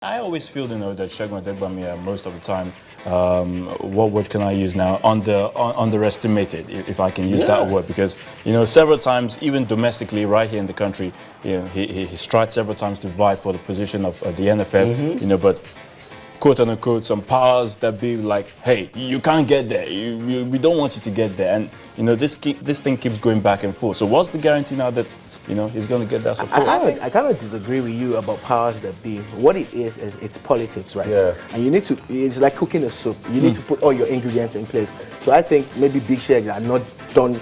I always feel, that Segun Odegbami most of the time, what word can I use now? Underestimated, if I can use that word, because several times, even domestically, right here in the country, he's tried several times to vie for the position of the NFF, but quote unquote some powers that be like, hey, you can't get there. We don't want you to get there, and this thing keeps going back and forth. So what's the guarantee now that he's going to get that support? I kind of disagree with you about powers that be. What it is it's politics, right? Yeah. And you need to. It's like cooking a soup. You need to put all your ingredients in place. So I think maybe Big Sheikh had not done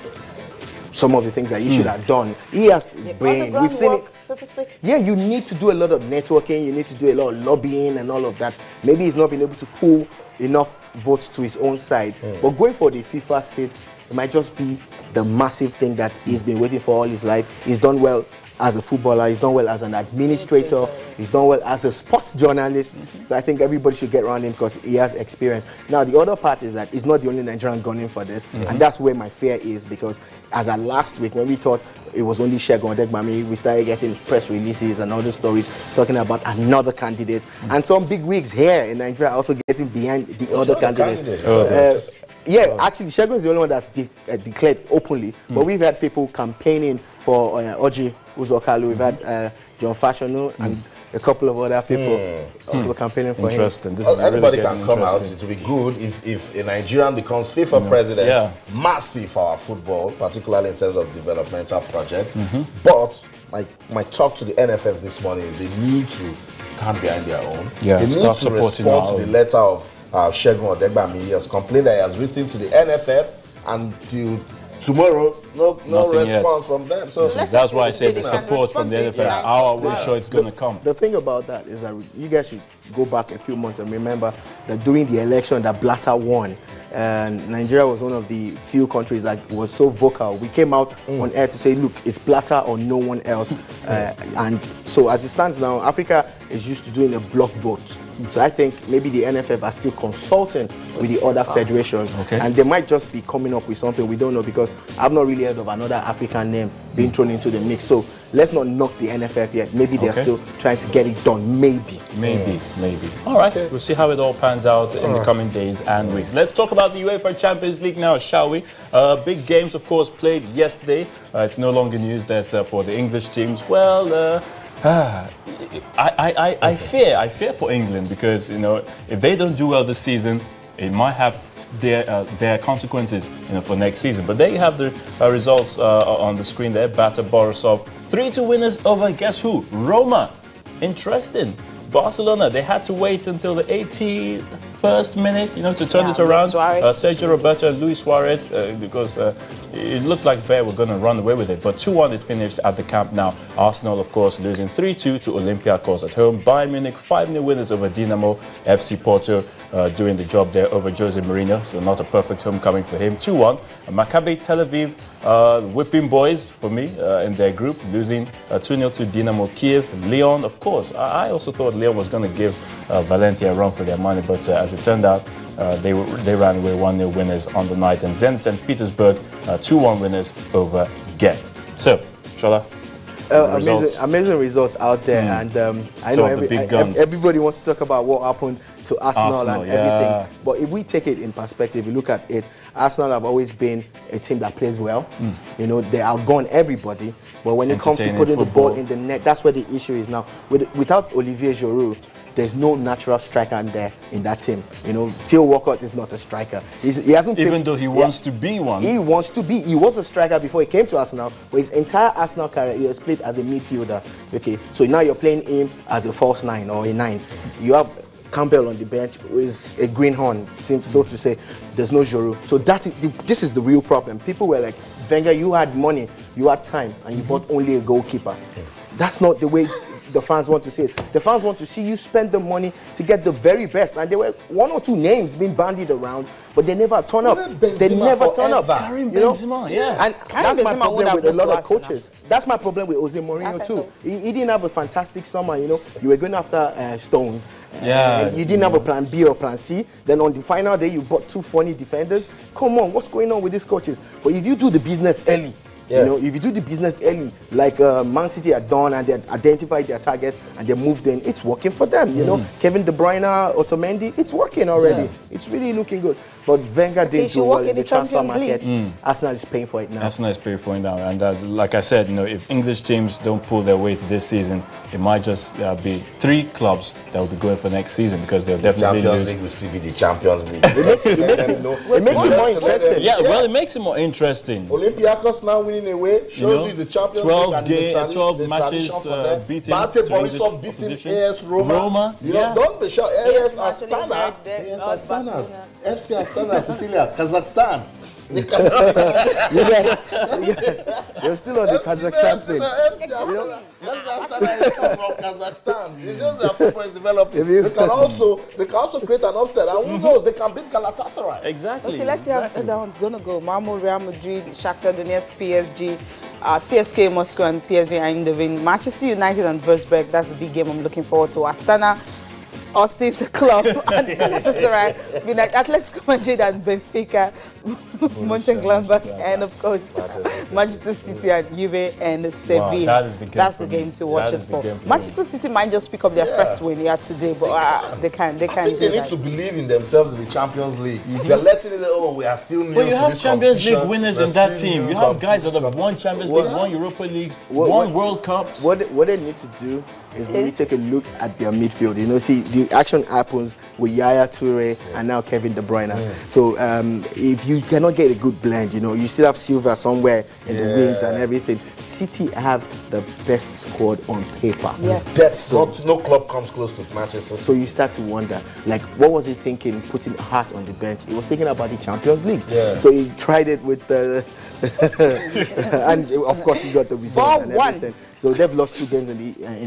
some of the things that he should have done. He has brain. We've seen it. So to speak. Yeah, you need to do a lot of networking. You need to do a lot of lobbying and all of that. Maybe he's not been able to pull enough votes to his own side. But going for the FIFA seat, it might just be the massive thing that he's been waiting for all his life. He's done well as a footballer. He's done well as an administrator. He's done well as a sports journalist. So I think everybody should get around him because he has experience. Now, the other part is that he's not the only Nigerian gunning for this. And that's where my fear is, because as of last week, when we thought it was only Segun Odegbami, we started getting press releases and other stories talking about another candidate. And some big wigs here in Nigeria are also getting behind the other candidate. Yeah, actually, Segun is the only one that's declared openly. But we've had people campaigning for Oji Uzokalu. We've had John Fashanu and a couple of other people also campaigning for Interesting. him. This is anybody really can come out. It will be good if a Nigerian becomes FIFA president. Yeah. Massive for our football, particularly in terms of developmental projects. But my talk to the NFF this morning is they need to stand behind their own. Yeah, they need to respond to the letter of Segun Odegbami. He has complained that he has written to the NFF, and till tomorrow, no response from them. So that's why I say the support from the NFF. How are we sure it's going to come? The thing about that is that you guys should go back a few months and remember that during the election that Blatter won, and Nigeria was one of the few countries that was so vocal. We came out on air to say, look, it's Blatter or no one else. And so as it stands now, Africa is used to doing a block vote. So I think maybe the NFF are still consulting with the other federations, and they might just be coming up with something we don't know, because I've not really heard of another African name being thrown into the mix. So let's not knock the NFF yet. Maybe they're still trying to get it done. Maybe. All right, we'll see how it all pans out in the coming days and weeks. Let's talk about the UEFA Champions League now, shall we? Big games, of course, played yesterday. It's no longer news that for the English teams, well, I fear for England, because if they don't do well this season, it might have their consequences for next season. But there you have the results on the screen there. Bata Borisov 3-2 winners over, guess who? Roma. Interesting. Barcelona, they had to wait until the 81st minute, to turn it around. Sergio Roberto and Luis Suarez, because it looked like Bear were going to run away with it. But 2-1 it finished at the Camp Nou. Arsenal, of course, losing 3-2 to Olympiacos at home. Bayern Munich 5-0 winners over Dinamo. FC Porto doing the job there over Jose Mourinho, so not a perfect homecoming for him. 2-1. Maccabi Tel Aviv, whipping boys for me in their group, losing 2-0 to Dinamo Kiev. Lyon, of course, I also thought Lyon was going to give Valencia a run for their money, but as it turned out, they ran away 1-0 winners on the night. And Zenit St. Petersburg 2-1 winners over Ghent. So, Shola, amazing results out there, and I know everybody wants to talk about what happened to Arsenal and everything. But if we take it in perspective, we look at it, Arsenal have always been a team that plays well. They outgone everybody. But when it comes to putting the ball in the net, that's where the issue is now. Without Olivier Giroud, there's no natural striker there in that team. Theo Walcott is not a striker. He hasn't even though he wants to be one. He wants to be. He was a striker before he came to Arsenal. But his entire Arsenal career, he has played as a midfielder. Okay, so now you're playing him as a false 9 or a 9. You have Campbell on the bench, who is a greenhorn, so to say. There's no Giroud. So this is the real problem. People were like, Wenger, you had money, you had time, and you bought only a goalkeeper. That's not the way the fans want to see it. The fans want to see you spend the money to get the very best. And there were 1 or 2 names being bandied around, but they never turn up. They never turn up. Karim Benzema, And that's my problem with a lot of coaches. That's my problem with Jose Mourinho too. He didn't have a fantastic summer, You were going after Stones. You didn't have a plan B or plan C. Then on the final day, you bought 2 funny defenders. Come on, what's going on with these coaches? But if you do the business early, Yeah. You know, if you do the business early, like Man City had done, and they identified their targets and they moved in, it's working for them. You know, Kevin De Bruyne, Otamendi, it's working already. Yeah. It's really looking good. But Wenger didn't do well in the transfer market. League. Arsenal is paying for it now. Arsenal is paying for it now, and like I said, you know, if English teams don't pull their weight this season, it might just be 3 clubs that will be going for next season, because they'll definitely Champions lose. League will still be the Champions League. It makes it more interesting. Yeah, well, it makes it more interesting. Olympiacos now winning away shows you the Champions League and 12 matches beating Bate Borisov beating AS Roma. You know, don't be sure. AS Astana. AS Astana. FC Astana, Sicilia, Kazakhstan. You're still on the Kazakhstan thing. Kazakhstan. It's just their football is developing. They can also create an upset, and who knows, they can beat Galatasaray. Exactly. Okay, let's see how that one's gonna go. Malmo, Real Madrid, Shakhtar Donetsk, PSG, CSK Moscow, and PSV Eindhoven. Manchester United and Wolfsburg. That's the big game I'm looking forward to. Astana, Austin's club, and Galatasaray, Atletico Madrid and Benfica, Mönchengladbach, and of course Manchester City and Juve and Sevilla. Wow, that's the game to watch it for. Manchester City might just pick up their first win here today, but they can't I think they need to believe in themselves in the Champions League. They're letting it. Oh, we are still new. But you to have this Champions League competition. winners We're in that still team. new You have guys that competition. have won Champions League, won Europa Leagues, won World Cups. What they need to do is really take a look at their midfield. You know, see, the action happens with Yaya Toure and now Kevin De Bruyne. So if you cannot get a good blend, you know, you still have Silva somewhere in the wings and everything. City have the best squad on paper. Yes. Depth. So, no club comes close to Manchester City. So you start to wonder, like, what was he thinking putting Hart on the bench? He was thinking about the Champions League. Yeah. So he tried it with the... and of course he got the result and everything. So they've lost 2 games in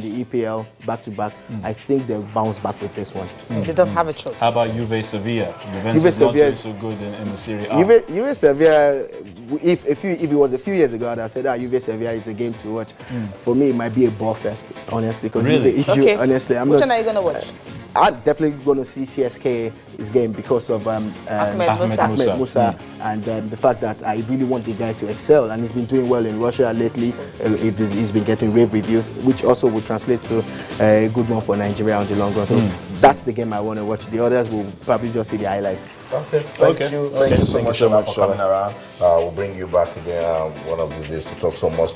the EPL back to back. I think they'll bounce back with this one. They don't have a choice. How about Juve Sevilla? Juventus not doing so good in the Serie A. Juve Sevilla, if it was a few years ago, I'd have said that Juve Sevilla is a game to watch. For me, it might be a ball fest, honestly. Really? Honestly, Which one are you going to watch? I'm definitely going to see CSK's game because of Ahmed Musa and the fact that I really want the guy to excel, and he's been doing well in Russia lately. He's been getting rave reviews, which also will translate to a good one for Nigeria on the long run. So that's the game I want to watch. The others will probably just see the highlights. Okay, thank you so much for coming around. We'll bring you back again one of these days to talk some more.